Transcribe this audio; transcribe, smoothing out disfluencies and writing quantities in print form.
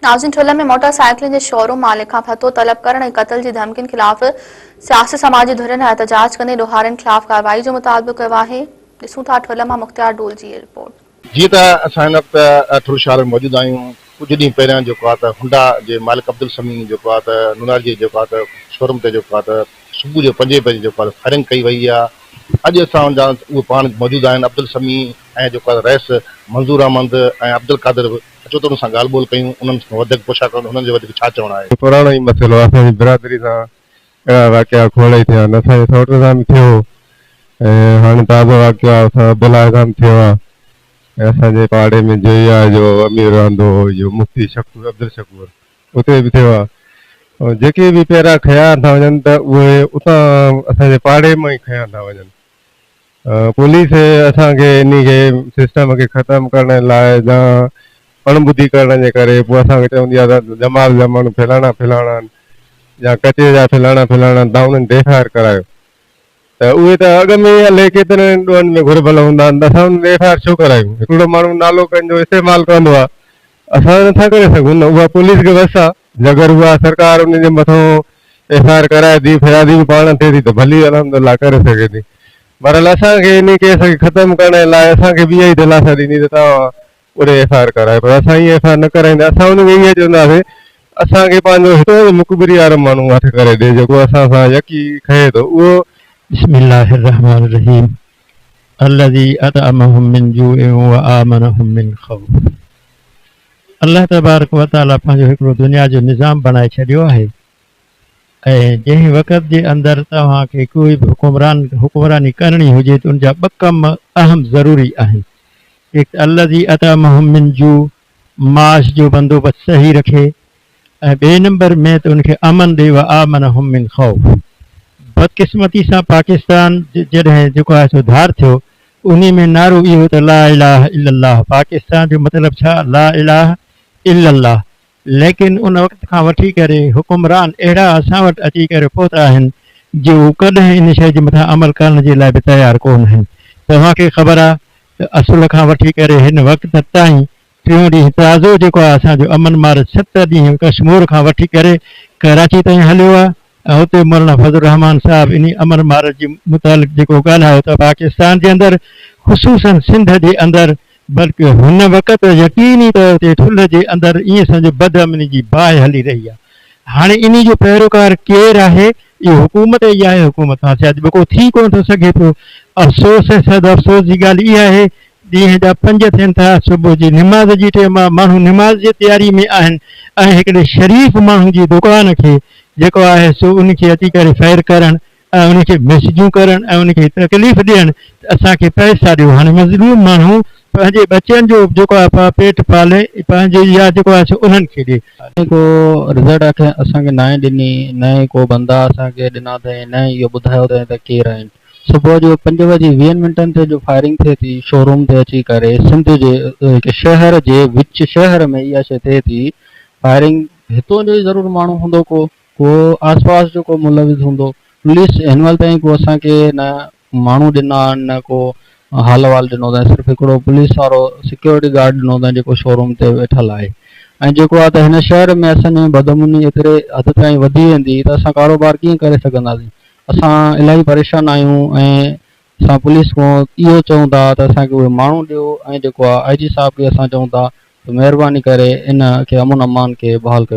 नाज़रीन, ठुल्ला में मोटरसाइकिल के शोरूम मालिक खां फतो तलब करण ऐं क़त्ल जी धमकियुनि खिलाफ़ सियासी समाजी धुरियुनि एहतजाज कंदे ॾोहारियुनि खिलाफ़ कार्रवाई जो मुतालबो कयो आहे। ॾिसूं था ठुल्ला मां मुख्तियार डोल जी रिपोर्ट। जी त असां हिन वक़्तु ठुर शहर में मौजूद आहियूं। कुछ ॾींहं पहिरियां जेको आहे त हुंडा जे मालिक अब्दुल समी जेको आहे त नुनार जी जेको आहे त शोरूम ते जेको आहे त सुबुह जो 5 बजे जेको आहे फायरिंग कई वई आहे। अॼु असां जा उहे पाण मौजूद आहिनि अब्दुल समी ऐं जेको आहे रईस मंज़ूर अहमद ऐं अब्दुल कादिर। अचो त उन्हनि सां ॻाल्हि ॿोल कयूं, उन्हनि खां वधीक पुछा कयूं हुननि जो वधीक छा चवणु आहे। पुराणो ई मसइलो आहे, असांजी बिरादरी सां अहिड़ा वाक़िया खोड़ ई थिया आहिनि। असांजे सौट सां बि थियो ऐं हाणे ताज़ो वाक़ियो आहे असां अब्दुल्ला सां बि थियो आहे ऐं असांजे पाड़े में जोया जो अमीर रहंदो हो इहो मुफ्ती शकूर अब्दुल शकूर, उते बि थियो आहे। ऐं जेके बि पहिरियां खयां था वञनि त उहे उतां असांजे पाड़े मां ई खयां था वञनि। पुलिस असांखे इन खे सिस्टम खे ख़तमु करण लाइ या अणॿुधी करण जे करे पोइ असांखे चवंदी आहे त जमाल जा माण्हू फैलाणा आहिनि या कचे जा फैलाणा तव्हां उन्हनि ते एफ आई आर करायो। त उहे त अॻ में ई हले केतिरे ॾोहनि में घुरबल हूंदा आहिनि, त असां उन्हनि ते एफ आई आर छो करायूं। हिकिड़ो माण्हू नालो पंहिंजो इस्तेमालु कंदो आहे, असां नथा करे सघूं न, उहा पुलिस खे बस आहे। अगरि उहा सरकार उन जे मथां एफ आई आर कराए थी, फ़िर्यादी बि पाण थिए थी त भली अलहमदिल्ला करे सघे थी। बहरहाल असांखे इन केस खे ख़तमु करण लाइ असांखे बि इहा ई दिलासा ॾिनी त तव्हां उरे एफ आई आर कराए, पर असां इहे एफ आई आर न कराईंदा। असां हुनखे इहे चवंदासीं असांखे पंहिंजो हिकिड़ो मुखबिरी वारो माण्हू हथु करे ॾिए जेको असां सां यकी खए थो उहो। बिस्मिल्लाहिर्रहमानिर्रहीम अल्लज़ी अतअमहुम मिन जूइन व आमनहुम मिन खौफ। अल्लाह तबारक व तआला पंहिंजो हिकिड़ो दुनिया जो निज़ाम बणाए छॾियो आहे ऐं जंहिं वक़्त जे अंदरि तव्हांखे कोई बि हुकुमरानी करणी हुजे त उनजा 2 कम अहम ज़रूरी आहिनि। हिकु अल्लज़ी अतअमहुम मिन जू, माश जो बंदोबस्तु सही रखे, ऐं ॿिए नंबर में त उनखे अमन ॾे व आमनहुम मिन खौफ। बदकिस्मती सां पाकिस्तान जॾहिं जेको आहे सो धार थियो, उन में नारो इहो त ला इलाहा इल्लल्लाह। पाकिस्तान जो मतिलबु छा? ला इलाहा इल्लल्लाह। लेकिन उन वक़्त खां वठी करे हुकुमरान अहिड़ा असां वटि अची करे पहुता आहिनि जो कॾहिं इन शइ जे मथां अमल करण जे लाइ बि तयारु कोन आहिनि। तव्हांखे ख़बर आहे त असुल खां वठी करे हिन वक़्त ताईं 3 ॾींहं ताज़ो जेको आहे असांजो अमन मार्च 7 ॾींहं कश्मीर खां वठी करे कराची ताईं हलियो आहे ऐं हुते मौलाना फज़लुर रहमान साहब इन अमन मार्च जे मुतालिक़ जेको ॻाल्हायो त पाकिस्तान जे अंदरि ख़ुसूसन सिंध जे अंदरि, बल्कि हुन वक़्तु यकीनी तौर ते ठुल्ह जे अंदरि ईअं सम्झो बदअमनी जी बाहि हली रही आहे। हाणे इन जो पैरोकार केरु आहे? इहो हुकूमत ई आहे। हुकूमत खां शायदि ॿियो थी कोन थो सघे पियो। अफ़सोस ऐं सद अफ़सोस जी ॻाल्हि इहा आहे ॾींहं जा 5 थियनि था, सुबुह जी निमाज़ जी टाइम आहे, माण्हू निमाज़ जी तयारी में आहिनि ऐं हिकिड़े शरीफ़ माण्हू जी दुकान खे जेको आहे सो उनखे अची करे फायर करणु ऐं उनखे मैसेजूं करणु ऐं उनखे तकलीफ़ ॾियणु त असांखे पैसा ॾियो। हाणे मज़लूम माण्हू पंहिंजे बच्चनि जो जेको आहे पेट पाले पंहिंजे या जेको आहे सो उन्हनि खे ॾिए। को रिज़ल्ट आखे असांखे न ॾिनी, न को बंदा असांखे ॾिना अथई, न इहो ॿुधायो अथई त केरु आहिनि। सुबुह जो 5:20 ते जो फायरिंग थिए थी शोरूम ते अची करे, सिंध जे शहर जे विच शहर में इहा शइ थिए थी फायरिंग। हितां जो ई ज़रूरु माण्हू हूंदो, को आसपास जो को मुलविज़ हूंदो। पुलिस हिन महिल ताईं को असांखे न माण्हू ॾिना न को हाल वाल ॾिनो अथई, सिर्फ़ु हिकिड़ो पुलिस वारो सिक्योरिटी गार्ड ॾिनो अथई जेको शोरूम ते वेठल आहे। ऐं जेको आहे त हिन शहर में असांजी बदअमनी एतिरे हद ताईं वधी वेंदी त असां कारोबार कीअं करे सघंदासीं। असां इलाही परेशान आहियूं ऐं असां पुलिस खां इहो चऊं था त असांखे उहे माण्हू ॾियो ऐं जेको आहे IG साहब खे असां चऊं था त महिरबानी करे इन खे अमन अमान खे बहाल कयो।